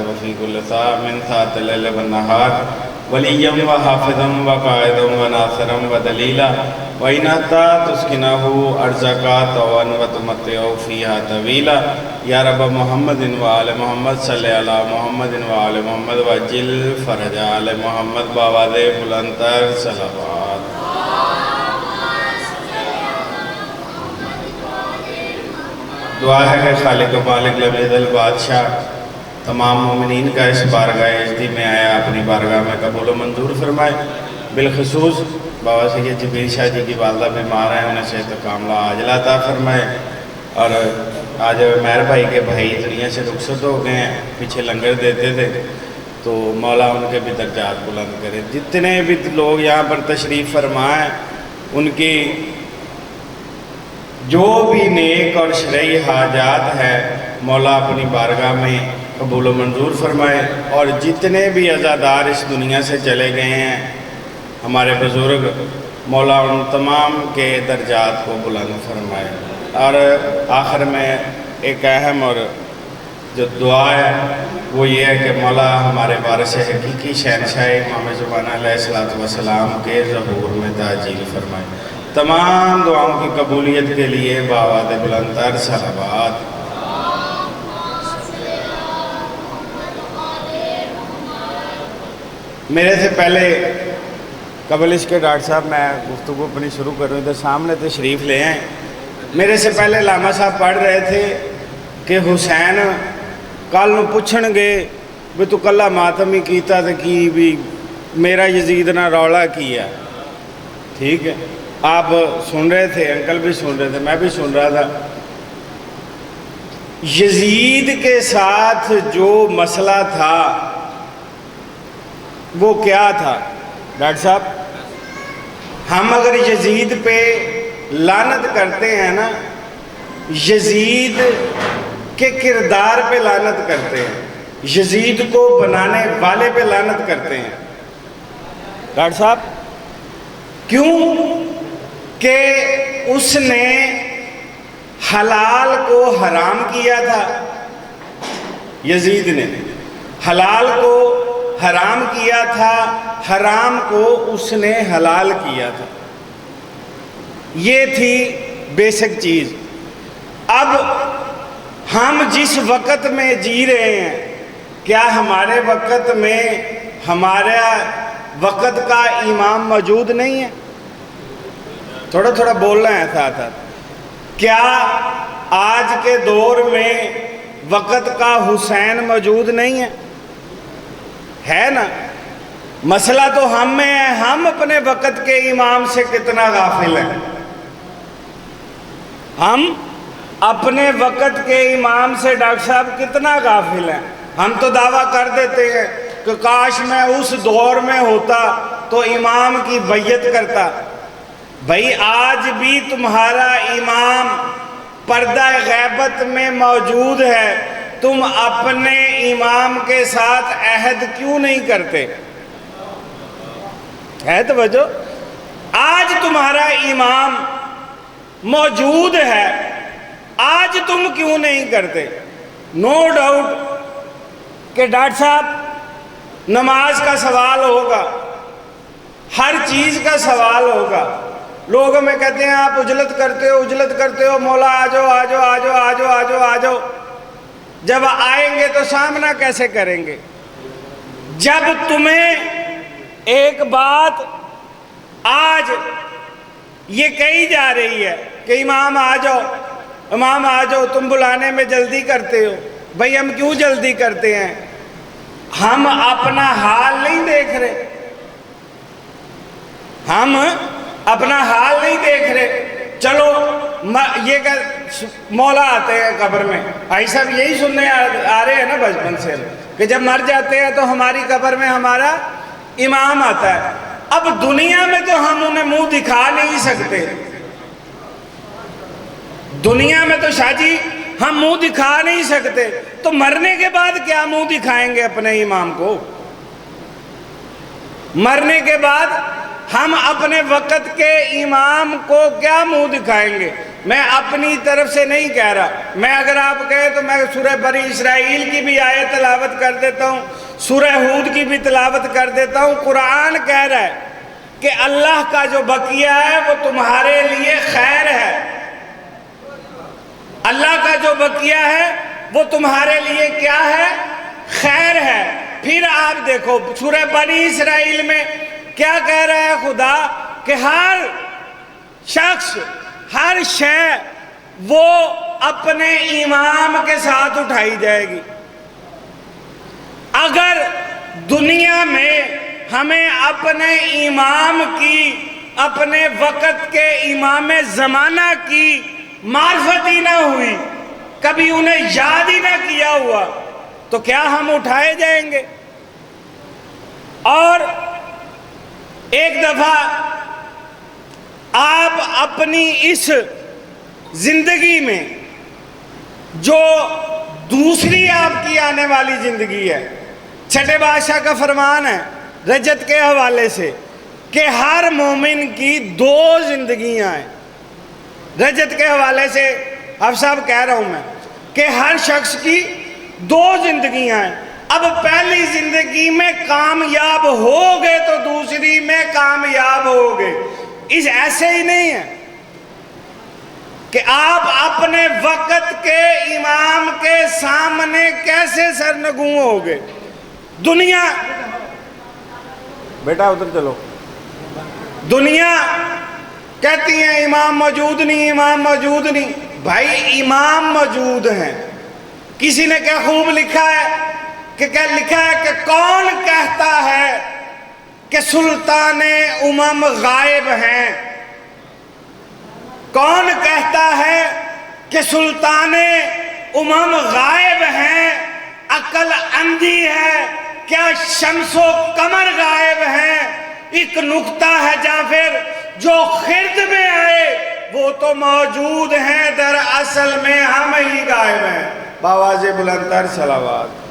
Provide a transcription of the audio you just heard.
وفی کل ساعۃ من ساعۃ اللیل والنہار ولیًّا وحافظًا وقائدًا وناصرًا ودلیلا وإن حتى تسكنه أرضك طوعا وتمتعه فيها طويلا یا رب محمد وآل محمد صلی علی محمد وآل محمد وعجل فرج آل محمد بآواز بلندتر صلوات۔ دعا ہے کہ خالق و مالک لبعید البادشاہ تمام مومنین کا اس بارگاہ اجدی میں آیا اپنی بارگاہ میں قبول و منظور فرمائے۔ بالخصوص بابا سید جبیر شاہ جی کی والدہ بیمار ہیں، انہیں صحت کاملہ عاجلہ عطا فرمائے، اور آج مہر بھائی کے بھائی دنیا سے رخصت ہو گئے ہیں، پیچھے لنگر دیتے تھے، تو مولا ان کے بھی درجات بلند کرے۔ جتنے بھی لوگ یہاں پر تشریف فرما ہیں ان کی جو بھی نیک اور شرعی حاجات ہے مولا اپنی بارگاہ میں قبول و منظور فرمائے، اور جتنے بھی عزادار اس دنیا سے چلے گئے ہیں ہمارے بزرگ، مولا ان تمام کے درجات کو بلند فرمائے۔ اور آخر میں ایک اہم اور جو دعا ہے وہ یہ ہے کہ مولا ہمارے وارث حقیقی شہنشاہ امام زمانہ علیہ السلام کے ظہور میں تعجیل فرمائے۔ تمام دعاؤں کی قبولیت کے لیے بآواز بلندتر صلوات۔ میرے سے پہلے قبل اس کے ڈاکٹر صاحب میں گفتگو اپنی شروع کروں ادھر سامنے تشریف لے آئیں۔ میرے سے پہلے علامہ صاحب پڑھ رہے تھے کہ حسین کل نو پوچھن گے بھی تو کلا ماتم ہی کیتا تھا کی بھی میرا یزید نہ رولا کیا، ٹھیک ہے، آپ سن رہے تھے، انکل بھی سن رہے تھے، میں بھی سن رہا تھا۔ یزید کے ساتھ جو مسئلہ تھا وہ کیا تھا ڈاکٹر صاحب؟ ہم اگر یزید پہ لعنت کرتے ہیں نا، یزید کے کردار پہ لعنت کرتے ہیں، یزید کو بنانے والے پہ لعنت کرتے ہیں ڈاکٹر صاحب۔ کیوں کہ اس نے حلال کو حرام کیا تھا، یزید نے حلال کو حرام کیا تھا، حرام کو اس نے حلال کیا تھا، یہ تھی بیسک چیز۔ اب ہم جس وقت میں جی رہے ہیں، کیا ہمارے وقت میں ہمارا وقت کا امام موجود نہیں ہے؟ تھوڑا تھوڑا بول رہے ہیں ساتھ ساتھ۔ کیا آج کے دور میں وقت کا حسین موجود نہیں ہے؟ ہے نا؟ مسئلہ تو ہم میں ہے، ہم اپنے وقت کے امام سے کتنا غافل ہیں۔ ہم اپنے وقت کے امام سے ڈاکٹر صاحب کتنا غافل ہیں۔ ہم تو دعویٰ کر دیتے ہیں کہ کاش میں اس دور میں ہوتا تو امام کی بیعت کرتا۔ بھائی آج بھی تمہارا امام پردہ غیبت میں موجود ہے، تم اپنے امام کے ساتھ عہد کیوں نہیں کرتے؟ ہے توجہ؟ آج تمہارا امام موجود ہے، آج تم کیوں نہیں کرتے؟ نو ڈاؤٹ کہ ڈاکٹر صاحب نماز کا سوال ہوگا، ہر چیز کا سوال ہوگا۔ لوگ ہمیں کہتے ہیں آپ اجلت کرتے ہو، مولا آ جاؤ۔ جب آئیں گے تو سامنا کیسے کریں گے؟ جب تمہیں ایک بات آج یہ کہی جا رہی ہے کہ امام آ جاؤ، تم بلانے میں جلدی کرتے ہو۔ بھائی ہم کیوں جلدی کرتے ہیں؟ ہم اپنا حال نہیں دیکھ رہے، ہم اپنا حال نہیں دیکھ رہے۔ چلو یہ کہ مولا آتے ہیں قبر میں، بھائی صاحب یہی سننے آ رہے ہیں نا بچپن سے کہ جب مر جاتے ہیں تو ہماری قبر میں ہمارا امام آتا ہے۔ اب دنیا میں تو ہم انہیں منہ دکھا نہیں سکتے، دنیا میں تو شاہ جی ہم منہ دکھا نہیں سکتے، تو مرنے کے بعد کیا منہ دکھائیں گے اپنے امام کو؟ مرنے کے بعد ہم اپنے وقت کے امام کو کیا منہ دکھائیں گے؟ میں اپنی طرف سے نہیں کہہ رہا، میں اگر آپ کہے تو میں سورہ بنی اسرائیل کی بھی آیت تلاوت کر دیتا ہوں، سورہ ہود کی بھی تلاوت کر دیتا ہوں۔ قرآن کہہ رہا ہے کہ اللہ کا جو بقیہ ہے وہ تمہارے لیے خیر ہے، اللہ کا جو بقیہ ہے وہ تمہارے لیے کیا ہے؟ خیر ہے۔ پھر آپ دیکھو سورہ بنی اسرائیل میں کیا کہہ رہا ہے خدا کہ ہر شخص، ہر شے وہ اپنے امام کے ساتھ اٹھائی جائے گی۔ اگر دنیا میں ہمیں اپنے امام کی، اپنے وقت کے امام زمانہ کی معرفت ہی نہ ہوئی، کبھی انہیں یاد ہی نہ کیا ہوا، تو کیا ہم اٹھائے جائیں گے؟ اور ایک دفعہ آپ اپنی اس زندگی میں جو دوسری آپ کی آنے والی زندگی ہے، چھٹے بادشاہ کا فرمان ہے رجت کے حوالے سے کہ ہر مومن کی دو زندگیاں ہیں۔ رجت کے حوالے سے اب صاحب کہہ رہا ہوں میں کہ ہر شخص کی دو زندگیاں ہیں۔ اب پہلی زندگی میں کامیاب ہو گئے تو دوسری میں کامیاب ہو گئے۔ اس ایسے ہی نہیں ہے کہ آپ اپنے وقت کے امام کے سامنے کیسے سرنگوں ہو گئے۔ دنیا، بیٹا ادھر چلو، دنیا کہتی ہیں امام موجود نہیں، امام موجود نہیں۔ بھائی امام موجود ہیں۔ کسی نے کیا خوب لکھا ہے کہ کون کہتا ہے کہ سلطان امم غائب ہیں؟ کون کہتا ہے کہ سلطان امم غائب ہیں؟ عقل اندھی ہے کیا شمس و قمر غائب ہیں؟ ایک نکتہ ہے جعفر جو خرد میں آئے وہ تو موجود ہیں، دراصل میں ہم ہی غائب ہیں۔ بآواز بلند تر صلوات۔